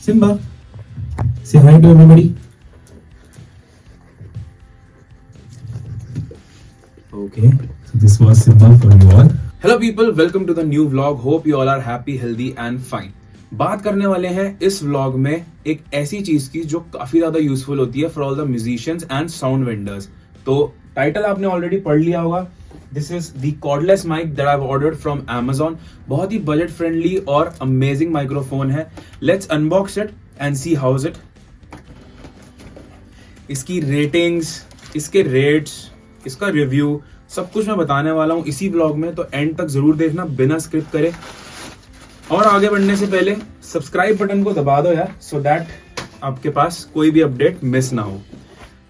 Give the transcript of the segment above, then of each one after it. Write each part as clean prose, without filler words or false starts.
Simba, say hi to everybody. Okay, so this was Simba for you all. Hello people, welcome to the new vlog. Hope you all are happy, healthy and fine. बात करने वाले हैं इस vlog में एक ऐसी चीज की जो काफी ज्यादा यूजफुल होती है for all the musicians and sound vendors. तो टाइटल आपने ऑलरेडी पढ़ लिया होगा. This is the cordless mic that I have ordered from Amazon. बहुत ही बजट फ्रेंडली और अमेजिंग माइक्रोफोन है. Let's unbox it and see how is it. इसकी रेटिंग्स, इसके रेट्स, इसका रिव्यू, सब कुछ मैं बताने वाला हूं इसी व्लॉग में. तो एंड तक जरूर देखना बिना स्किप करे. और आगे बढ़ने से पहले सब्सक्राइब बटन को दबा दो यार, सो दैट आपके पास कोई भी अपडेट मिस ना हो.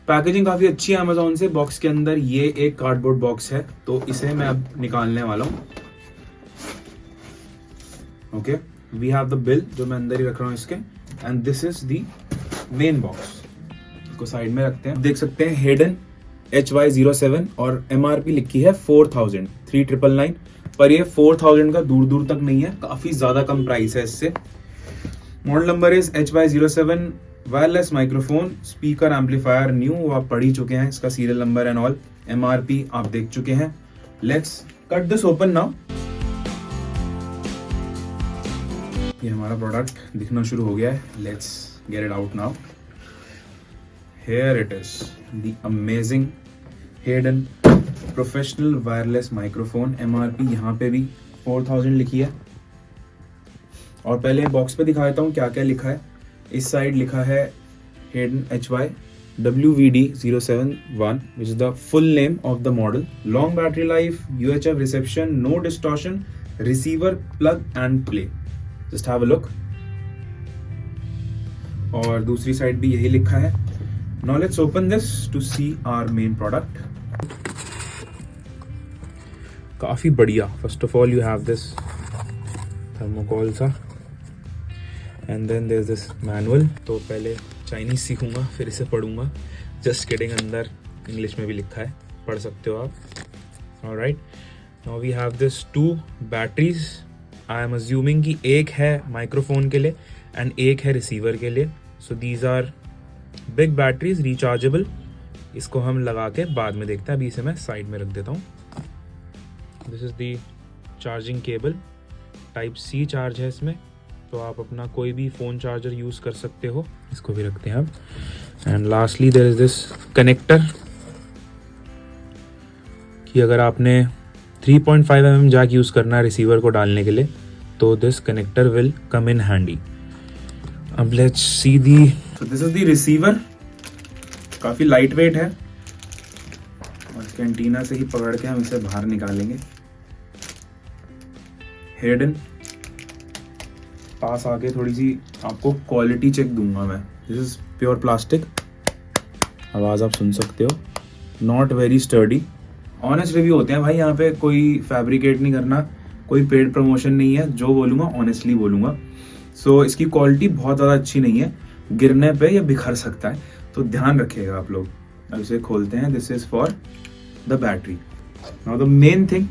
पैकेजिंग काफी अच्छी है Amazon से. बॉक्स के अंदर ये एक कार्डबोर्ड बॉक्स है, तो इसे मैं अब निकालने वाला हूं. Okay, we have the bill जो मैं अंदर ही रख रहा हूं इसके. And this is the main box. इसको साइड में रखते हैं. देख सकते हैं हेडन HY07 और MRP लिखी है 4000, 3999. पर ये 4000 का दूर दूर तक नहीं है, काफी ज्यादा कम प्राइस है इससे. Model number is HY07. Wireless microphone, speaker, amplifier new, वो आप पढ़ ही चुके हैं. इसका serial number and all. MRP आप देख चुके हैं. Let's cut this open now. ये हमारा प्रोडक्ट दिखना शुरू हो गया है. Let's get it out now. Here it is, the amazing Hayden professional wireless microphone. MRP यहाँ पे भी 4000 लिखी है. और पहले बॉक्स पे दिखा देता हूँ क्या क्या लिखा है. इस साइड लिखा है Hayden HY WVD071, which is the full name of the model. Long battery life, UHF reception, no distortion, receiver, plug and play. Just have a look. और दूसरी साइड भी यही लिखा है. Now let's open this to see our main product. काफी बढ़िया. First of all you have this thermocol सा, and then there's this manual. तो पहले चाइनीज सीखूंगा फिर इसे पढ़ूंगा. Just kidding, अंदर इंग्लिश में भी लिखा है, पढ़ सकते हो आप. Alright. Now we have this 2 batteries. I am assuming कि एक है माइक्रोफोन के लिए and एक है रिसीवर के लिए. So these are big batteries, rechargeable. इसको हम लगा के बाद में देखते हैं. अभी इसे मैं साइड में रख देता हूँ. This is the charging cable. Type C charge है इसमें, तो आप अपना कोई भी फ़ोन चार्जर यूज़ कर सकते हो. इसको भी रखते हैं अब. And lastly there is this connector, कि अगर आपने 3.5 mm जैक यूज़ करना है रिसीवर को डालने के लिए, तो this connector will come in handy. अब let's see the. So this is the receiver. काफी लाइट वेट है और इसके एंटीना से ही पकड़ के हम इसे बाहर निकालेंगे. हेडन पास आके थोड़ी सी आपको क्वालिटी चेक दूंगा मैं. This is pure plastic. आवाज आप सुन सकते हो. Not very sturdy. Honest review होते हैं भाई यहाँ पे. कोई फैब्रिकेट नहीं करना, कोई पेड प्रमोशन नहीं है. जो बोलूंगा ऑनेस्टली बोलूंगा. सो इसकी क्वालिटी बहुत ज़्यादा अच्छी नहीं है. गिरने पे ये बिखर सकता है, तो ध्यान रखिएगा आप लोग. अब इसे खोलते हैं. This is for the battery. Now the main thing,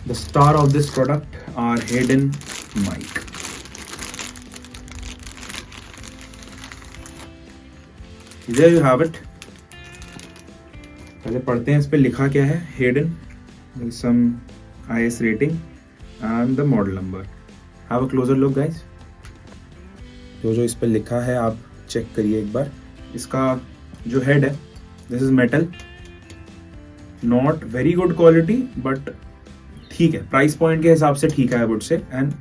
the star of this product, are Hayden mic. There you have it. पहले पढ़ते हैं इस पे लिखा क्या है. Hayden, some IS rating and the model number. Have a closer look guys. जो इस पर लिखा है आप चेक करिए एक बार. इसका जो हेड है, this is metal. Not very good quality but ठीक है. प्राइस पॉइंट के हिसाब से ठीक है I would say. And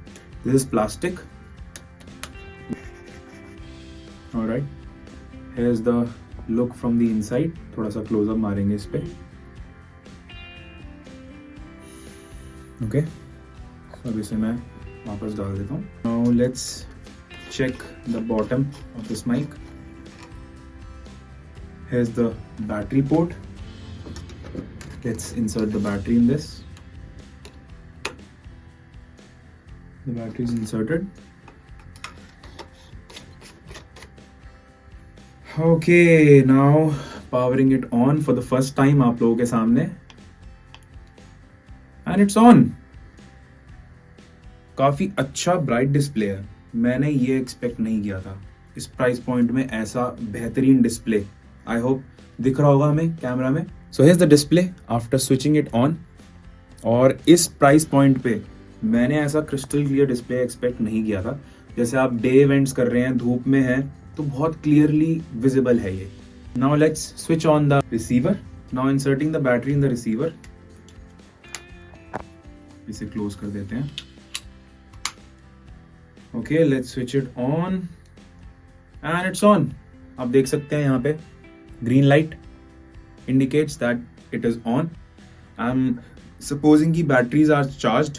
this is plastic. Alright, here is the look from the inside. थोड़ा सा क्लोजअप मारेंगे इस पे. ओके, अब इसे मैं वापस डाल देता हूँ. Now let's check the bottom of this mic. Here's the battery port. Let's insert the battery in this. The battery is inserted. Okay, now powering it on for the first time आप लोगों के सामने. And it's on. काफी अच्छा bright display है. मैंने ये expect नहीं किया था इस प्राइस पॉइंट में ऐसा बेहतरीन डिस्प्ले। आई होप दिख रहा होगा हमें कैमरा में। So here's the display after switching it on. और इस प्राइस पॉइंट पे मैंने ऐसा क्रिस्टल क्लियर डिस्प्ले एक्सपेक्ट नहीं किया था। जैसे आप डे इवेंट्स कर रहे हैं, धूप में हैं, तो बहुत क्लियरली विजिबल है ये। Now let's switch on the receiver. Now inserting the battery in the receiver. इसे क्लोज कर देते हैं। Okay, let's switch it on and it's on. आप देख सकते हैं यहाँ पे green light indicates that it is on. I am supposing की बैटरीज आर चार्ज्ड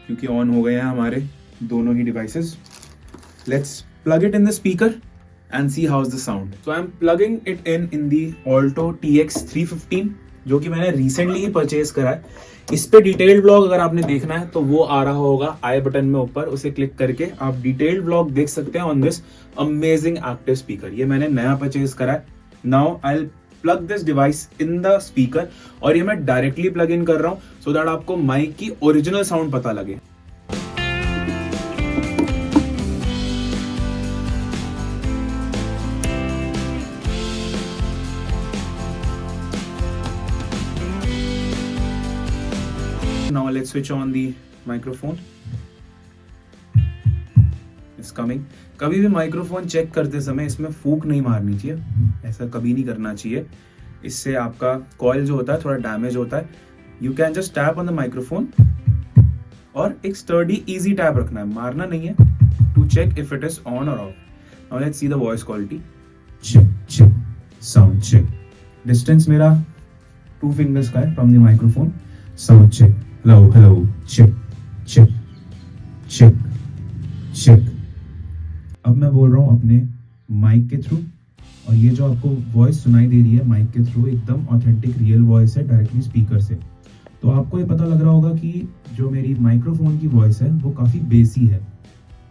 क्योंकि ऑन हो गए हैं हमारे दोनों ही devices. Let's plug it in the speaker and see how's the sound. So I'm plugging it in the Alto TX 315 जो कि मैंने recently ही परचेज करा है। इस पे डिटेल्ड ब्लॉग अगर आपने देखना है तो वो आ रहा होगा आई बटन में ऊपर, उसे क्लिक करके आप डिटेल्ड ब्लॉग देख सकते हैं on this amazing active speaker. ये मैंने नया परचेज करा है। Now I will plug this device in the speaker और ये मैं डायरेक्टली प्लग इन कर रहा हूँ सो दैट आपको माइक की ओरिजिनल साउंड पता लगे। Now let's switch on the microphone. It's coming. कभी भी माइक्रोफोन चेक करते समय इसमें फूंक नहीं मारनी चाहिए, ऐसा कभी नहीं करना चाहिए। इससे आपका कॉइल जो होता है थोड़ा डैमेज होता है। You can just tap on the microphone और एक स्टर्डी इजी टैप रखना है, मारना नहीं है, to check if it is on और off. Now let's see the voice quality. Check check, sound check. Distance मेरा 2 fingers का है from the microphone. Sound check. Hello hello, check check check check. अब मैं बोल रहा हूँ अपने माइक के थ्रू और ये जो आपको वॉइस सुनाई दे रही है माइक के थ्रू एकदम ऑथेंटिक रियल वॉइस है डायरेक्टली स्पीकर से। तो आपको ये पता लग रहा होगा कि जो मेरी माइक्रोफोन की वॉइस है वो काफ़ी बेसी है।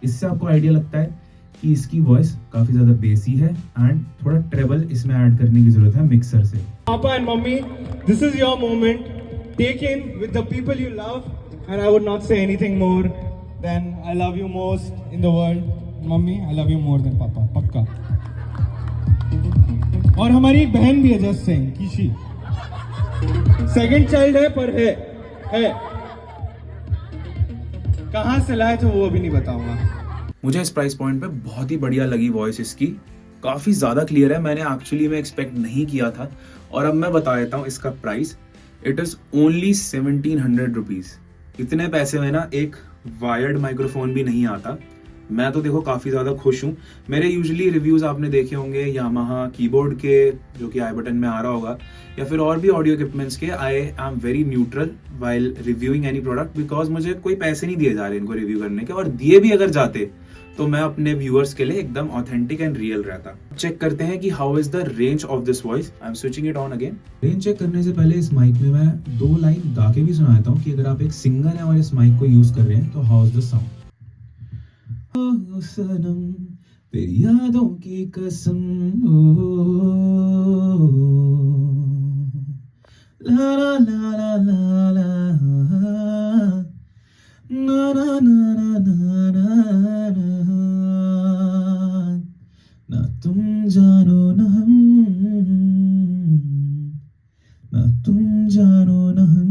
इससे आपको आइडिया लगता है कि इसकी वॉइस काफ़ी ज़्यादा बेसी है एंड थोड़ा ट्रेबल इसमें ऐड करने की ज़रूरत है मिक्सर से। Papa and Mummy, this is your moment. Take in with the people you love, and I would not say anything more than I love you most in the world. Mummy, I love you more than Papa, पक्का। और हमारी एक बहन भी है just Singh, किशी। Second child है पर है। कहाँ से लाए थे वो अभी नहीं बताऊंगा। मुझे इस प्राइस पॉइंट पे बहुत ही बढ़िया लगी वॉइस इसकी, काफ़ी ज़्यादा क्लियर है। मैंने एक्चुअली में एक्सपेक्ट नहीं किया था। और अब मैं बता देता हूँ इसका price. It is only 1700 rupees. इतने पैसे में ना एक वायर्ड माइक्रोफोन भी नहीं आता। मैं तो देखो काफ़ी ज़्यादा खुश हूँ। मेरे यूजुअली रिव्यूज़ आपने देखे होंगे यामाहा कीबोर्ड के, जो कि आई बटन में आ रहा होगा, या फिर और भी ऑडियो इक्विपमेंट्स के। I am very neutral while reviewing any product because मुझे कोई पैसे नहीं दिए जा रहे इनको रिव्यू करने के, और दिए भी अगर जाते तो मैं अपने व्यूअर्स के लिए एकदम ऑथेंटिक एंड रियल रहता। चेक करते हैं कि how is the range of this voice. I am switching it on again. Range check करने से पहले इस माइक में मैं 2 लाइन गा के भी सुना देता हूँ कि अगर आप एक सिंगर हैं और इस माइक को यूज कर रहे हैं तो हाउ इज द साउंड। सनम तेरी यादों की कसम, ला ला ला ला ला ना ना ना ना ना ना तुम जानो ना हम, ना तुम जानो ना हम।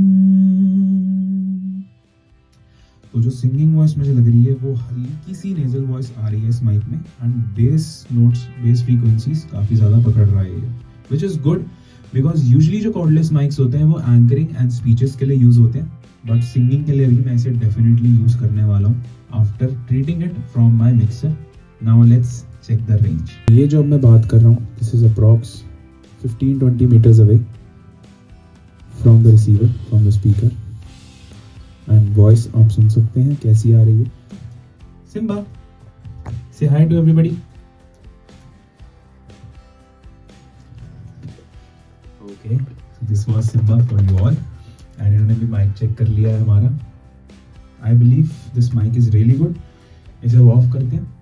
तो जो सिंगिंग वॉइस मुझे लग रही है वो हल्की सी नेजल वॉइस आ रही है इस माइक में, and base notes, base frequencies काफ़ी ज़्यादा पकड़ रहा है ये, which is good because usually जो कॉर्डलेस माइक्स होते हैं वो एंकरिंग एंड स्पीचेस के लिए यूज़ होते हैं, बट सिंगिंग के लिए भी मैं इसे डेफिनेटली यूज़ करने वाला हूँ after treating it from my mixer. Now let's check the range. ये जो अब मैं बात कर रहा हूँ, this is approx 15-20 metres away from the receiver, from the speaker, and voice आप सुन सकते हैं कैसी आ रही है। सिम्बा, से hi to everybody. Okay, this was Simba for you all, and इन्होंने भी माइक चेक कर लिया है हमारा। I believe this mic is really good. इसे ऑफ करते हैं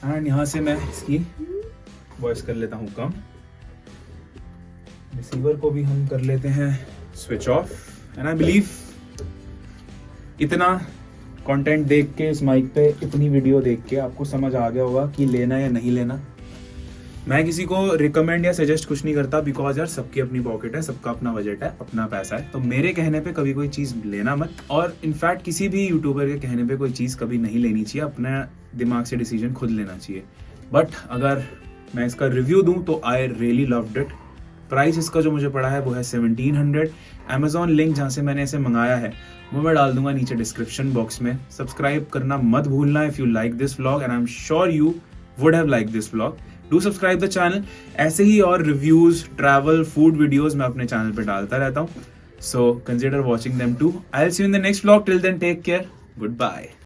एंड यहाँ से मैं इसकी वॉइस कर लेता हूँ कम। रिसीवर को भी हम कर लेते हैं switch off, and I believe इतना कंटेंट देख के इस माइक पे इतनी वीडियो देख के आपको समझ आ गया होगा कि लेना या नहीं लेना। मैं किसी को रिकमेंड या सजेस्ट कुछ नहीं करता, बिकॉज यार सबकी अपनी पॉकेट है, सबका अपना बजट है, अपना पैसा है। तो मेरे कहने पे कभी कोई चीज़ लेना मत, और इनफैक्ट किसी भी यूट्यूबर के कहने पे कोई चीज़ कभी नहीं लेनी चाहिए। अपने दिमाग से डिसीजन खुद लेना चाहिए। बट अगर मैं इसका रिव्यू दूं तो I really loved it. Price इसका जो मुझे पड़ा है वो है 1700। अमेजॉन लिंक जहाँ से मैंने इसे मंगाया है वो मैं डाल दूंगा नीचे डिस्क्रिप्शन बॉक्स में। सब्सक्राइब करना मत भूलना if you like this vlog, and I am sure you would have like this vlog. Do subscribe the channel. ऐसे ही और रिव्यूज, ट्रैवल, फूड वीडियोज मैं अपने चैनल पे डालता रहता हूँ, so consider watching them too. I will see you in the next vlog. Till then take care, good bye.